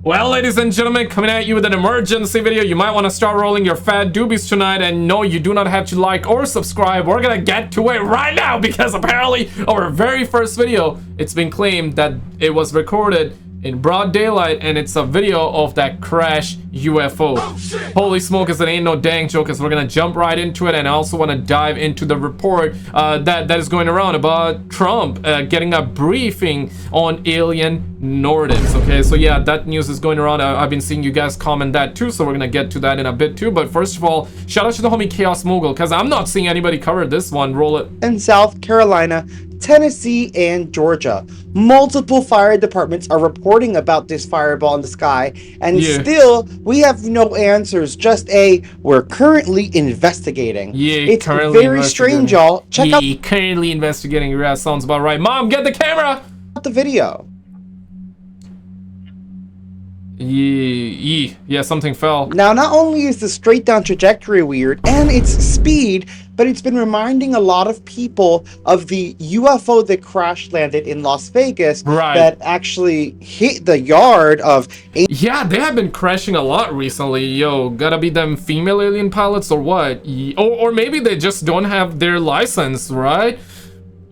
Well, ladies and gentlemen, coming at you with an emergency video. You might want to start rolling your fat doobies tonight, and no, you do not have to like or subscribe. We're gonna get to it right now because apparently our very first video, it's been claimed that it was recorded in broad daylight, and it's a video of that crash UFO. Holy smokers, it ain't no dang joke, because we're gonna jump right into it. And I also want to dive into the report that is going around about Trump getting a briefing on alien Nordics. Okay, so yeah, that news is going around. I've been seeing you guys comment that too, so we're gonna get to that in a bit too. But first of all, shout out to the homie Chaos Mogul, because I'm not seeing anybody cover this one. Roll it. In South Carolina, Tennessee, and Georgia, multiple fire departments are reporting about this fireball in the sky, and still we have no answers. Just we're currently investigating. It's very strange, y'all. Check out currently investigating. Yeah, sounds about right. Mom, get the camera. The video. Yeah, something fell. Now, not only is the straight down trajectory weird and its speed, but it's been reminding a lot of people of the UFO that crash landed in Las Vegas that actually hit the yard of... Yeah, they have been crashing a lot recently. Yo, gotta be them female alien pilots or what? Or maybe they just don't have their license, right?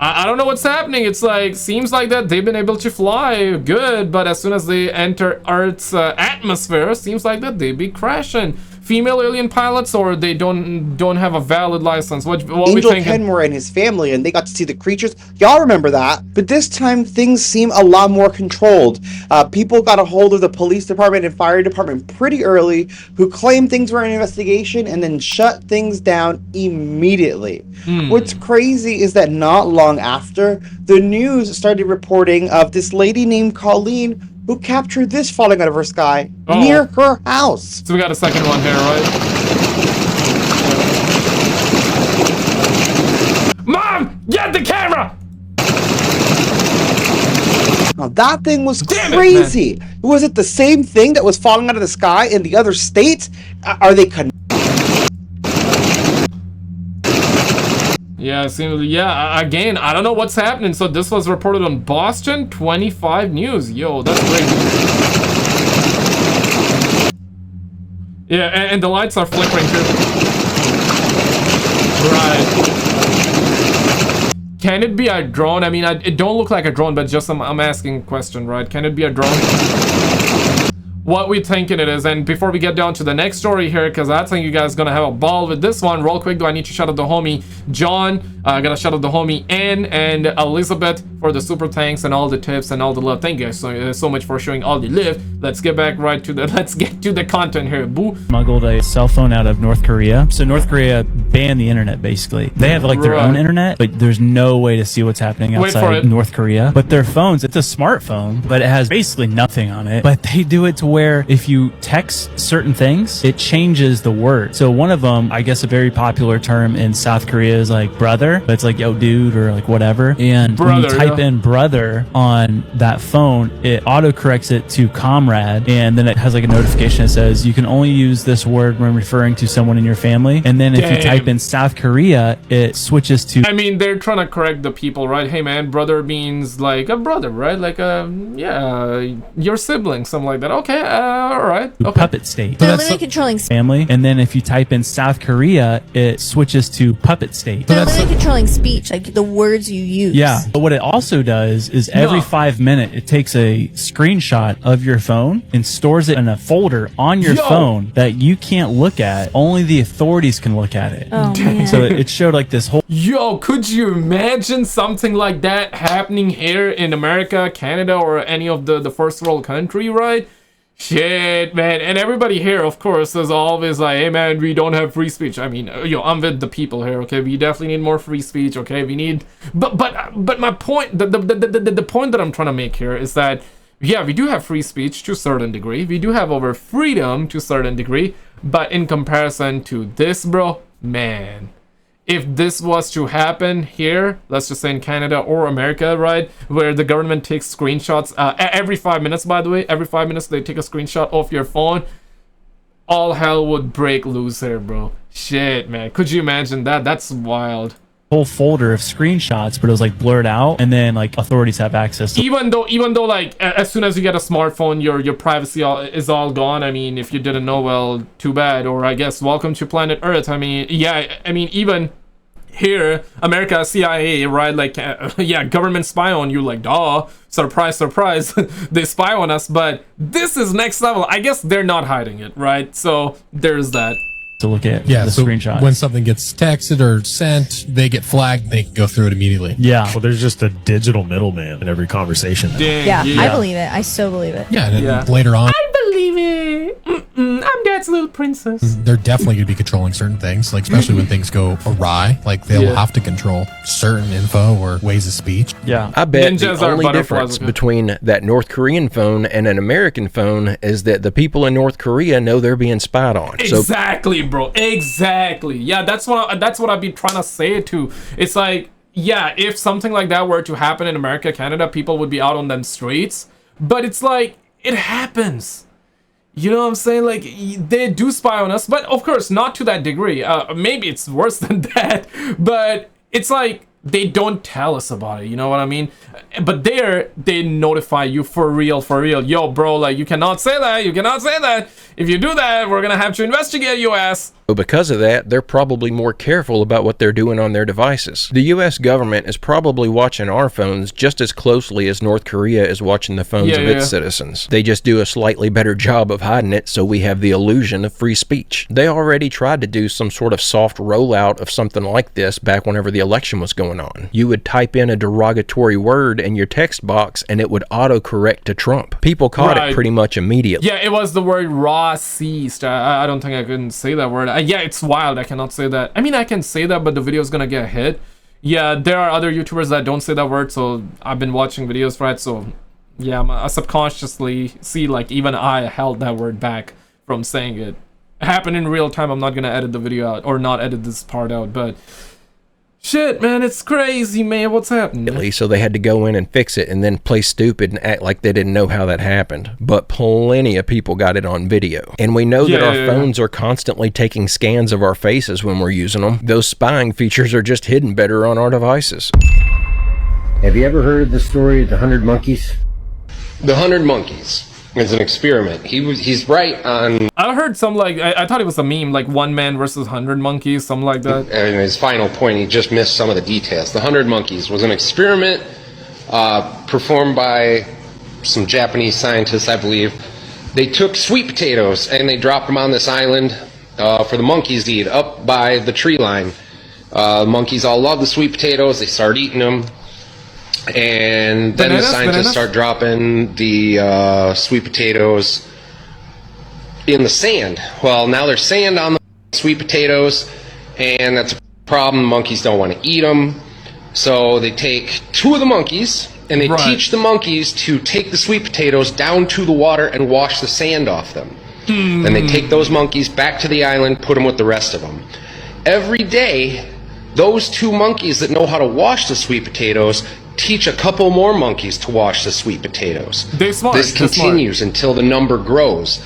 I don't know what's happening. It's like, seems like that they've been able to fly good, but as soon as they enter Earth's atmosphere, seems like that they be crashing. Female alien pilots, or they don't have a valid license. What Angel Kenmore and his family, and they got to see the creatures. Y'all remember that? But this time things seem a lot more controlled. People got a hold of the police department and fire department pretty early, who claimed things were an investigation and then shut things down immediately. What's crazy is that not long after, the news started reporting of this lady named Colleen who captured this falling out of her sky near her house. So we got a second one here, right? Mom, get the camera! Now that thing was crazy. Was it the same thing that was falling out of the sky in the other states? Are they connected? Yeah, it seems, yeah, again, I don't know what's happening. So this was reported on Boston 25 News. Yo, that's crazy. Yeah, and the lights are flickering too. Right. Can it be a drone? I mean, it don't look like a drone, but just I'm asking a question, right? Can it be a drone? What we thinking it is. And before we get down to the next story here, because I think you guys gonna have a ball with this one, real quick, do I need to shout out the homie John, I gotta shout out the homie Ann and Elizabeth for the super thanks and all the tips and all the love. Thank you guys so much for showing all the love. Let's get back right to the content here. Boo. Smuggled a cell phone out of North Korea. So North Korea banned the internet, basically. They have like their own internet, but there's no way to see what's happening outside North Korea. But their phones, it's a smartphone, but it has basically nothing on it. But they do it to where if you text certain things, it changes the word. So one of them, I guess a very popular term in South Korea is like brother, but it's like yo dude or like whatever. And when you type in brother on that phone, it autocorrects it to comrade, and then it has like a notification that says you can only use this word when referring to someone in your family. And then if you type in South Korea, it switches to... I mean, they're trying to correct the people, right? Hey man, brother means like a brother, right? Like yeah, your sibling, something like that. Okay, all right. Okay. Puppet state. They're literally controlling family. And then if you type in South Korea, it switches to puppet state. They're literally controlling speech, like the words you use. Yeah, but what it also does is every 5 minutes, it takes a screenshot of your phone and stores it in a folder on your phone that you can't look at. Only the authorities can look at it. Oh, man. So it showed like this whole... Yo, could you imagine something like that happening here in America, Canada, or any of the first world country, right? Shit, man. And everybody here, of course, is always like, hey man, we don't have free speech. I mean, yo, I'm with the people here, okay? We definitely need more free speech, okay? We need... But my point, the point that I'm trying to make here is that, yeah, we do have free speech to a certain degree. We do have our freedom to a certain degree. But in comparison to this, bro, man... If this was to happen here, let's just say in Canada or America, right, where the government takes screenshots every 5 minutes, by the way, every 5 minutes they take a screenshot of your phone, all hell would break loose here, bro. Shit, man. Could you imagine that? That's wild. whole folder of screenshots, but it was like blurred out, and then like authorities have access to. Even though like as soon as you get a smartphone, your privacy is all gone. I mean, if you didn't know, well, too bad. Or I guess welcome to planet Earth. I mean, yeah, I mean, even here, America, CIA, right? Like, yeah, government spy on you, like, duh, surprise, surprise, they spy on us. But this is next level. I guess they're not hiding it, right? So there's that. To look at the so screenshots. When something gets texted or sent, they get flagged, they can go through it immediately. Yeah. Well, there's just a digital middleman in every conversation. Dang, Yeah, I believe it. I so believe it. Yeah, and Yeah. later on, I believe it. I'm Dad's little princess. they're definitely going to be controlling certain things, like especially when things go awry. Like they'll have to control certain info or ways of speech. Yeah. I bet Ninjas the are only butterflies, difference okay. between that North Korean phone and an American phone is that the people in North Korea know they're being spied on. So Exactly, bro. Exactly. Yeah, that's what I've been trying to say too. It's like, yeah, if something like that were to happen in America, Canada, people would be out on them streets. But it's like, it happens. You know what I'm saying? Like, they do spy on us, but of course, not to that degree. Maybe it's worse than that, but it's like, they don't tell us about it, you know what I mean? But there, they notify you for real. Yo, bro, like, you cannot say that. If you do that, we're gonna have to investigate your ass. because of that, they're probably more careful about what they're doing on their devices. The US government is probably watching our phones just as closely as North Korea is watching the phones of its citizens. They just do a slightly better job of hiding it so we have the illusion of free speech. They already tried to do some sort of soft rollout of something like this back whenever the election was going on. You would type in a derogatory word in your text box and it would autocorrect to Trump. People caught it pretty much immediately. Yeah, it was the word racist. I don't think I couldn't say that word. Yeah, it's wild. I cannot say that. I mean, I can say that, but the video is gonna get hit. Yeah, there are other YouTubers that don't say that word, so I've been watching videos, right? So, yeah, I subconsciously see, like, even I held that word back from saying it. It happened in real time. I'm not gonna edit the video out, or not edit this part out, but... Shit, man, it's crazy, man. What's happening? So they had to go in and fix it and then play stupid and act like they didn't know how that happened. But plenty of people got it on video. And we know that our phones are constantly taking scans of our faces when we're using them. Those spying features are just hidden better on our devices. Have you ever heard the story of the 100 monkeys? The 100 monkeys is an experiment. He's right on. I heard some, like, I thought it was a meme, like 1 man versus 100 monkeys, something like that. And his final point, he just missed some of the details. The 100 monkeys was an experiment performed by some Japanese scientists, I believe. They took sweet potatoes and they dropped them on this island for the monkeys to eat up by the tree line. Monkeys all love the sweet potatoes. They start eating them. And then the scientists start dropping the sweet potatoes in the sand. Well, now there's sand on the sweet potatoes, and that's a problem. Monkeys don't want to eat them. So they take 2 of the monkeys, and they teach the monkeys to take the sweet potatoes down to the water and wash the sand off them. Then they take those monkeys back to the island, put them with the rest of them. Every day, those 2 monkeys that know how to wash the sweet potatoes teach a couple more monkeys to wash the sweet potatoes. This continues until the number grows,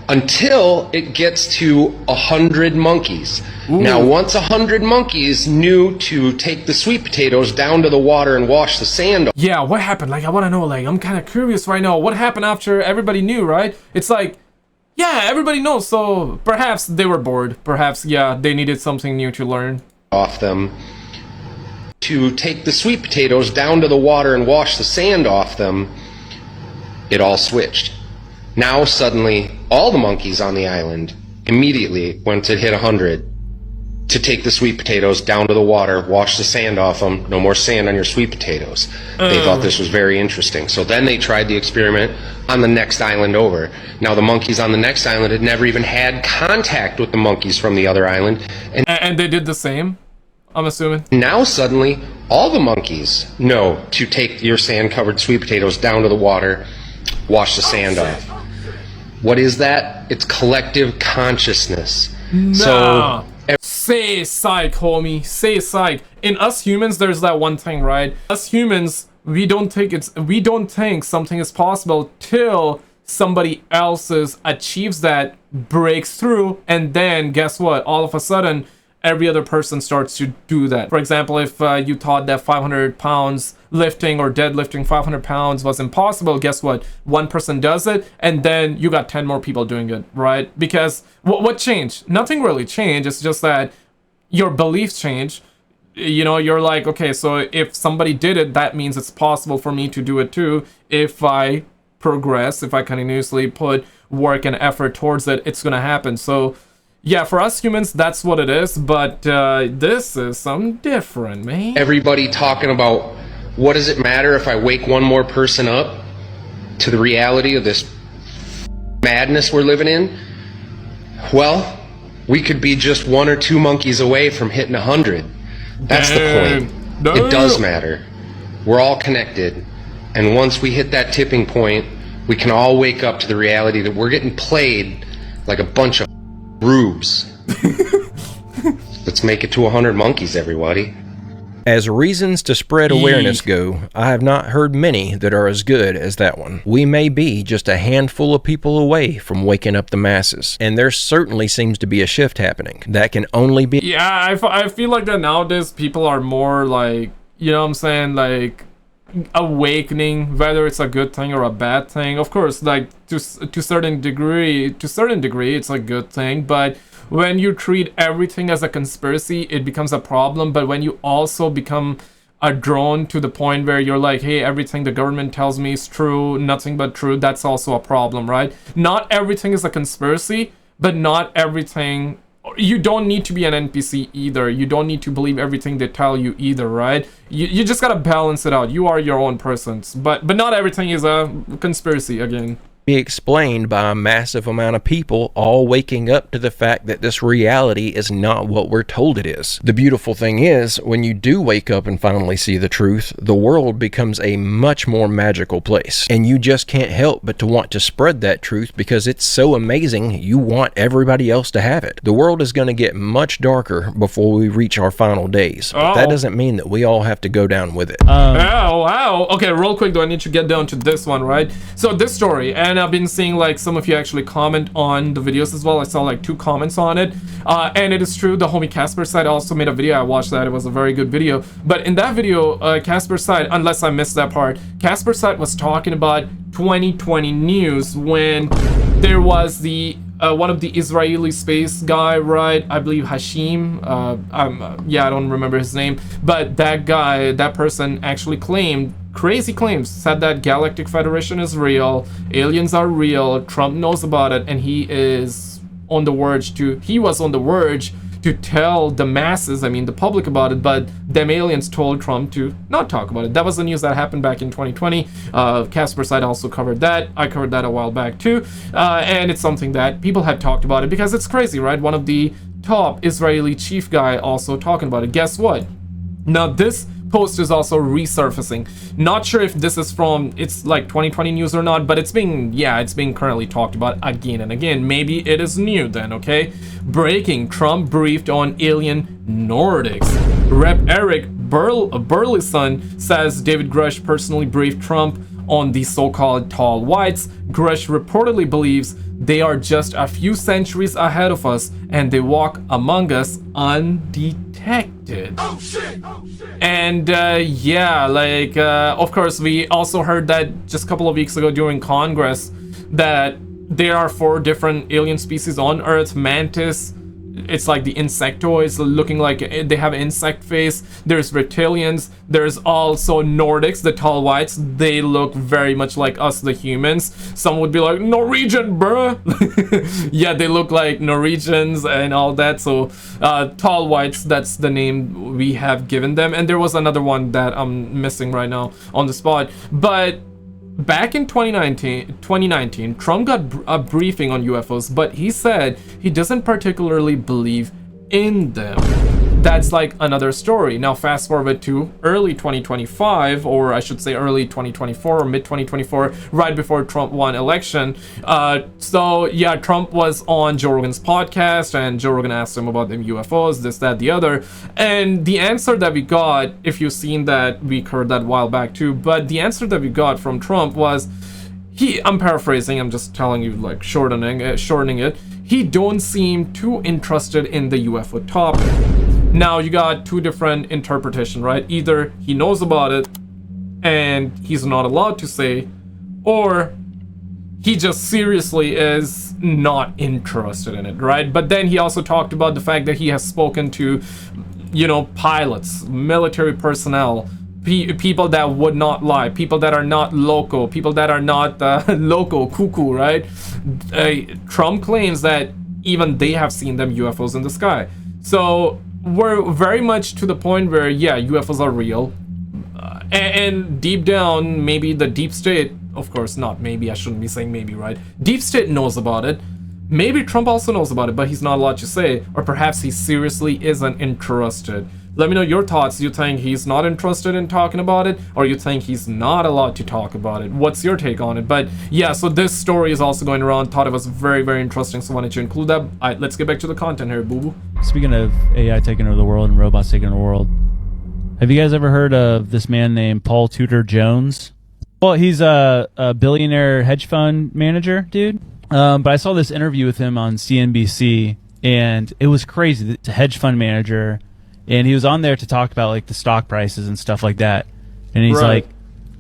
until it gets to 100 monkeys. Ooh. Now, once 100 monkeys knew to take the sweet potatoes down to the water and wash the sand off. Yeah, what happened? Like, I want to know, like, I'm kind of curious right now. What happened after everybody knew, right? It's like, yeah, everybody knows, so perhaps they were bored. Perhaps, yeah, they needed something new to learn. Off them. To take the sweet potatoes down to the water and wash the sand off them, it all switched. Now suddenly, all the monkeys on the island immediately, once it hit 100, to take the sweet potatoes down to the water, wash the sand off them, no more sand on your sweet potatoes. They thought this was very interesting. So then they tried the experiment on the next island over. Now the monkeys on the next island had never even had contact with the monkeys from the other island. And they did the same? I'm assuming. Now suddenly, all the monkeys know to take your sand-covered sweet potatoes down to the water, wash the sand off. What is that? It's collective consciousness. Nah. So, say psych, homie. Say psych. In us humans, there's that one thing, right? Us humans, we don't think something is possible till somebody else's achieves that, breaks through, and then guess what? All of a sudden, every other person starts to do that. For example, if you thought that 500 pounds lifting or deadlifting 500 pounds was impossible, guess what? One person does it, and then you got 10 more people doing it, right? Because what changed? Nothing really changed. It's just that your beliefs change. You know, you're like, okay, so if somebody did it, that means it's possible for me to do it too. If I progress, if I continuously put work and effort towards it, it's gonna happen. So yeah, for us humans, that's what it is, but this is something different, man. Everybody talking about, what does it matter if I wake one more person up to the reality of this madness we're living in? Well, we could be just 1 or 2 monkeys away from hitting 100. That's the point. It does matter. We're all connected. And once we hit that tipping point, we can all wake up to the reality that we're getting played like a bunch of rubes. Let's make it to 100 monkeys, everybody. As reasons to spread awareness go, I have not heard many that are as good as that one. We may be just a handful of people away from waking up the masses, and there certainly seems to be a shift happening. That can only be... Yeah, I feel like that nowadays people are more like, you know what I'm saying, like awakening, whether it's a good thing or a bad thing. Of course, like to certain degree, it's a good thing, but when you treat everything as a conspiracy, it becomes a problem. But when you also become a drone to the point where you're like, hey, everything the government tells me is true, nothing but true, that's also a problem, right? Not everything is a conspiracy, but not everything... You don't need to be an NPC either. You don't need to believe everything they tell you either, right? You just gotta balance it out. You are your own person. But not everything is a conspiracy, again. Be explained by a massive amount of people all waking up to the fact that this reality is not what we're told it is. The beautiful thing is, when you do wake up and finally see the truth, the world becomes a much more magical place. And you just can't help but to want to spread that truth because it's so amazing you want everybody else to have it. The world is going to get much darker before we reach our final days. But that doesn't mean that we all have to go down with it. Wow. Okay, real quick though, I need to get down to this one, right? So this story, and I've been seeing like some of you actually comment on the videos as well. I saw like 2 comments on it, and it is true, the homie Casper Side also made a video. I watched that. It was a very good video. But in that video, Casper Side, unless I missed that part, Casper Side was talking about 2020 news when there was the one of the Israeli space guy, right? I believe Hashim. Yeah, I don't remember his name, but that guy, that person actually claimed, crazy claims, said that Galactic Federation is real, aliens are real, Trump knows about it, and he was on the verge to tell the masses, I mean the public, about it, but them aliens told Trump to not talk about it. That was the news that happened back in 2020. Casper Side also covered that. I covered that a while back too, and it's something that people have talked about it because it's crazy, right? One of the top Israeli chief guy also talking about it. Guess what? Now this post is also resurfacing. Not sure if this is from, it's like 2020 news or not, but it's being currently talked about again and again. Maybe it is new then, okay? Breaking: Trump briefed on alien Nordics. Rep Eric Burlison says David Grusch personally briefed Trump on the so-called tall whites. Grusch reportedly believes they are just a few centuries ahead of us and they walk among us undetected. Oh shit. And yeah, like of course we also heard that just a couple of weeks ago during Congress that there are 4 different alien species on Earth. Mantis, it's like the insectoids, looking like they have an insect face. There's reptilians. There's also Nordics, the tall whites. They look very much like us, the humans. Some would be like, Norwegian, bruh. Yeah, they look like Norwegians and all that. So tall whites, that's the name we have given them. And there was another one that I'm missing right now on the spot. But back in 2019, Trump got a briefing on UFOs, but he said he doesn't particularly believe in them. That's like another story. Now fast forward to early 2025, or I should say early 2024 or mid 2024, right before Trump won election. So yeah, Trump was on Joe Rogan's podcast and Joe Rogan asked him about the UFOs, this, that, the other. And the answer that we got, if you've seen that, we covered that a while back too, but the answer that we got from Trump was I'm paraphrasing, I'm just telling you, like, shortening it. He don't seem too interested in the UFO topic. Now, you got two different interpretations, right? Either he knows about it and he's not allowed to say, or he just seriously is not interested in it, right? But then he also talked about the fact that he has spoken to, you know, pilots, military personnel, people that would not lie, people that are not loco, people that are not loco, cuckoo, right? Trump claims that even they have seen them UFOs in the sky. So we're very much to the point where, yeah, UFOs are real. And deep down, maybe the deep state, of course not, maybe I shouldn't be saying maybe, right? Deep state knows about it. Maybe Trump also knows about it, but he's not allowed to say, or perhaps he seriously isn't interested. Let me know your thoughts. You think he's not interested in talking about it, or you think he's not allowed to talk about it? What's your take on it? But yeah, so this story is also going around. Thought it was very, very interesting, so wanted to include that. All right, let's get back to the content here, boo-boo. Speaking of AI taking over the world and robots taking over the world, have you guys ever heard of this man named Paul Tudor Jones? Well, he's a billionaire hedge fund manager, dude. But I saw this interview with him on CNBC, and it was crazy. It's a hedge fund manager, and he was on there to talk about like the stock prices and stuff like that. And he's like,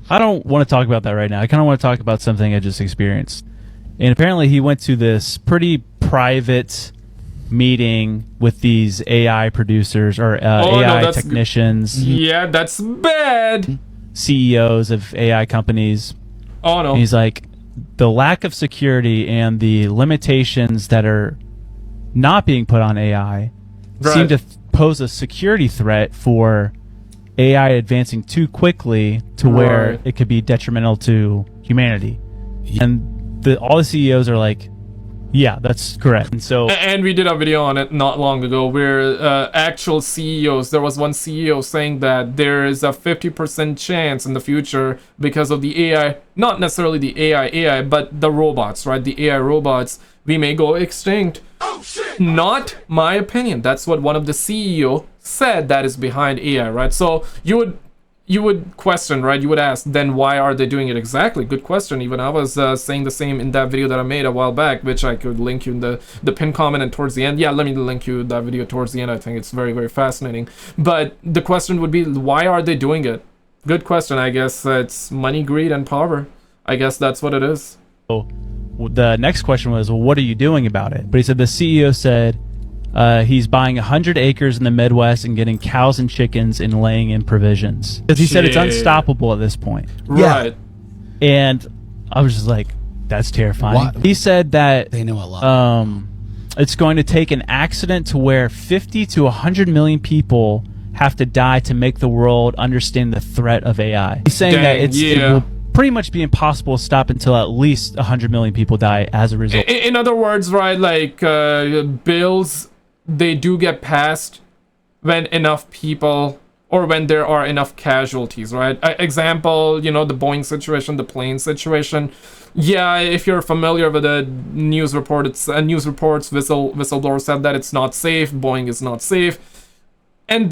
I don't want to talk about that right now. I kind of want to talk about something I just experienced. And apparently he went to this pretty private meeting with these AI producers or AI technicians. Yeah, that's bad. CEOs of AI companies. Oh no. And he's like, the lack of security and the limitations that are not being put on AI seem to pose a security threat for AI advancing too quickly to where it could be detrimental to humanity. And all the CEOs are like, yeah, that's correct. And we did a video on it not long ago where actual CEOs, there was one CEO saying that there is a 50% chance in the future because of the AI, not necessarily the AI, but the robots, right? The AI robots, we may go extinct. Oh, shit. Not my opinion. That's what one of the CEO said that is behind AI, right? So you would question, right? You would ask, then why are they doing it exactly? Good question. Even I was saying the same in that video that I made a while back, which I could link you in the pinned comment and towards the end. Yeah, let me link you that video towards the end. I think it's very, very fascinating. But the question would be, why are they doing it? Good question. I guess it's money, greed, and power. I guess that's what it is. So the next question was, well, what are you doing about it? But he said the CEO said he's buying 100 acres in the Midwest and getting cows and chickens and laying in provisions. Because he said it's unstoppable at this point. Right. Yeah. And I was just like, that's terrifying. What? He said that they know a lot. It's going to take an accident to where 50 to 100 million people have to die to make the world understand the threat of AI. He's saying that it will pretty much be impossible to stop until at least 100 million people die as a result. In other words, right, like bills, they do get passed when enough people or when there are enough casualties, right? Example, you know, the Boeing situation, the plane situation. Yeah, if you're familiar with the news report, it's news reports, whistleblower said that it's not safe, Boeing is not safe, and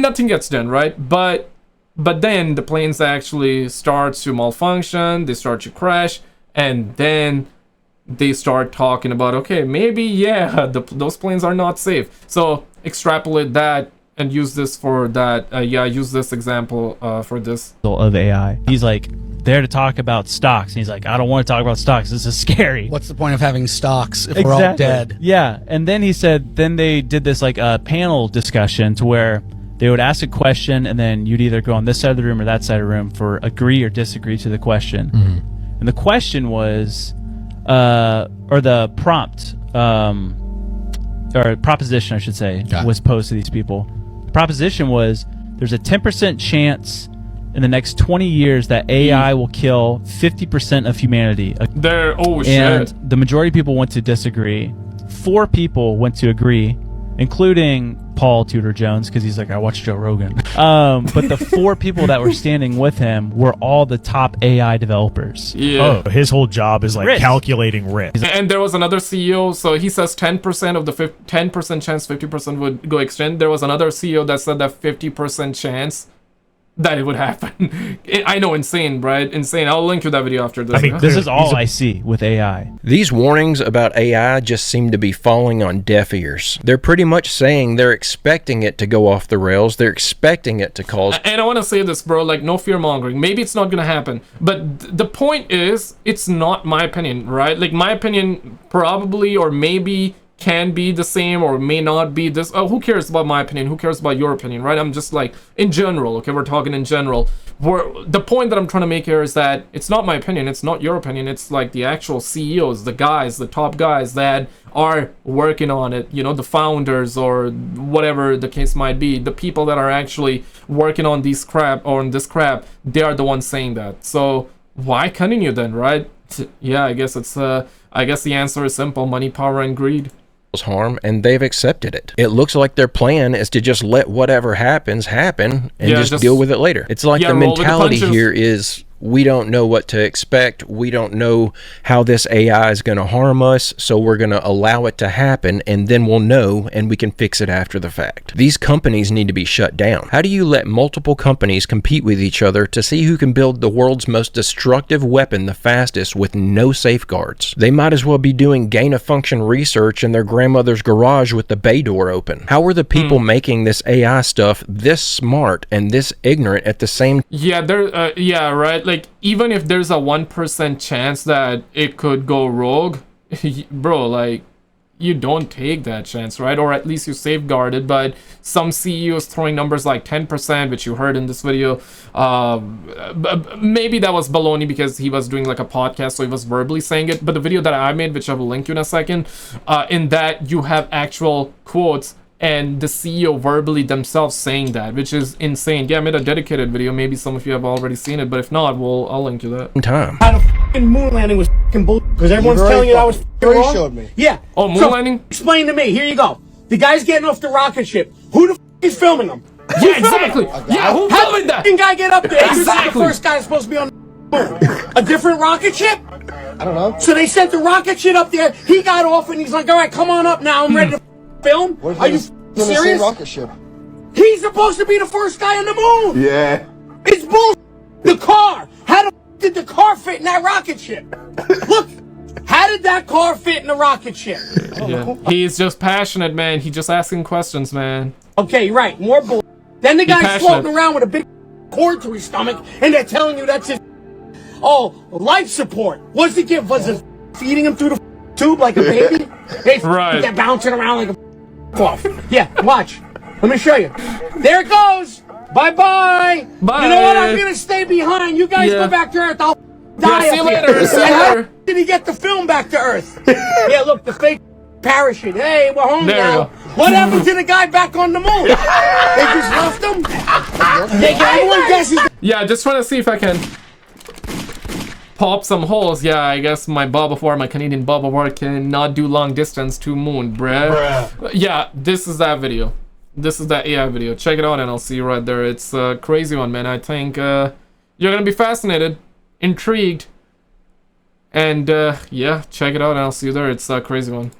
nothing gets done, right? But then the planes actually start to malfunction, they start to crash, and then they start talking about, okay, maybe, yeah, those planes are not safe. So extrapolate that and use this for that. Use this example for this. Of AI. He's like, there to talk about stocks. And he's like, I don't want to talk about stocks. This is scary. What's the point of having stocks if we're all dead? Yeah. And then he said, then they did this like a panel discussion to where they would ask a question and then you'd either go on this side of the room or that side of the room for agree or disagree to the question. Mm-hmm. And the question was, or the prompt, or proposition, I should say, was posed to these people. The proposition was, there's a 10% chance in the next 20 years that AI will kill 50% of humanity. Shit. And the majority of people went to disagree. 4 people went to agree, including Paul Tudor Jones, because he's like, I watched Joe Rogan. But the 4 people that were standing with him were all the top AI developers. Yeah. Oh, his whole job is like calculating risk. And there was another CEO, so he says 10% of the 10% chance 50% would go extinct. There was another CEO that said that 50% chance that it would happen. I know, insane, right? Insane. I'll link you that video after this. I mean, This is all I see with AI. These warnings about AI just seem to be falling on deaf ears. They're pretty much saying they're expecting it to go off the rails. They're expecting it to cause... And I want to say this, bro, like, no fear-mongering. Maybe it's not going to happen. But the point is, it's not my opinion, right? Like, my opinion probably or maybe can be the same or may not be this. Oh, who cares about my opinion? Who cares about your opinion, right? I'm just like, in general, okay? We're talking in general. The point that I'm trying to make here is that it's not my opinion. It's not your opinion. It's like the actual CEOs, the guys, the top guys that are working on it, you know, the founders or whatever the case might be, the people that are actually working on these crap or on this crap, they are the ones saying that. So why continue then, right? Yeah, I guess it's I guess the answer is simple: money, power, and greed. Harm, and they've accepted it. It looks like their plan is to just let whatever happens happen and just deal with it later. It's like the mentality here is, we don't know what to expect. We don't know how this AI is going to harm us, so we're going to allow it to happen, and then we'll know, and we can fix it after the fact. These companies need to be shut down. How do you let multiple companies compete with each other to see who can build the world's most destructive weapon the fastest with no safeguards? They might as well be doing gain-of-function research in their grandmother's garage with the bay door open. How are the people making this AI stuff this smart and this ignorant at the same... Yeah, yeah, right. Like, even if there's a 1% chance that it could go rogue, bro, like, you don't take that chance, right? Or at least you safeguard it. But some CEOs throwing numbers like 10%, which you heard in this video, maybe that was baloney because he was doing like a podcast, so he was verbally saying it. But the video that I made, which I will link you in a second, in that you have actual quotes and the CEO verbally themselves saying that, which is insane. Yeah, I made a dedicated video. Maybe some of you have already seen it, but if not, I'll link you that. How the fucking moon landing was fucking bullshit, because everyone's telling you that was wrong. Showed me. Yeah. Oh, moon landing? Explain to me. Here you go. The guy's getting off the rocket ship. Who the is filming him? Yeah, exactly. Yeah, who filming that? How the guy get up there? Exactly. The first guy supposed to be on the moon. A different rocket ship? I don't know. So they sent the rocket ship up there. He got off and he's like, all right, come on up now. I'm ready to film. Are you serious? Rocket ship. He's supposed to be the first guy on the moon. Yeah. It's bull. The car. How the did the car fit in that rocket ship? Look. How did that car fit in the rocket ship? Yeah. He's just passionate, man. He's just asking questions, man. Okay, right. More bull. Then the guy's floating around with a big cord to his stomach, and they're telling you that's his. Oh, life support. What's the gift? Was it feeding him through the tube like a baby? Right. They're bouncing around like a cloth. Yeah, watch. Let me show you. There it goes. Bye-bye. Bye. You know what? I'm going to stay behind. You guys go back to Earth. I'll die see you up here. later. See you later. How did he get the film back to Earth? Yeah, look, the fake parachute. Hey, we're home There now. you go. What happened to the guy back on the moon? They just left him? Everyone guesses. Yeah, just trying to see if I can pop some holes. Yeah, I guess my Canadian Bubba War cannot do long distance to moon, bruh. Yeah, this is that video. This is that AI video. Check it out and I'll see you right there. It's a crazy one, man. I think you're gonna be fascinated, intrigued, and yeah, check it out and I'll see you there. It's a crazy one.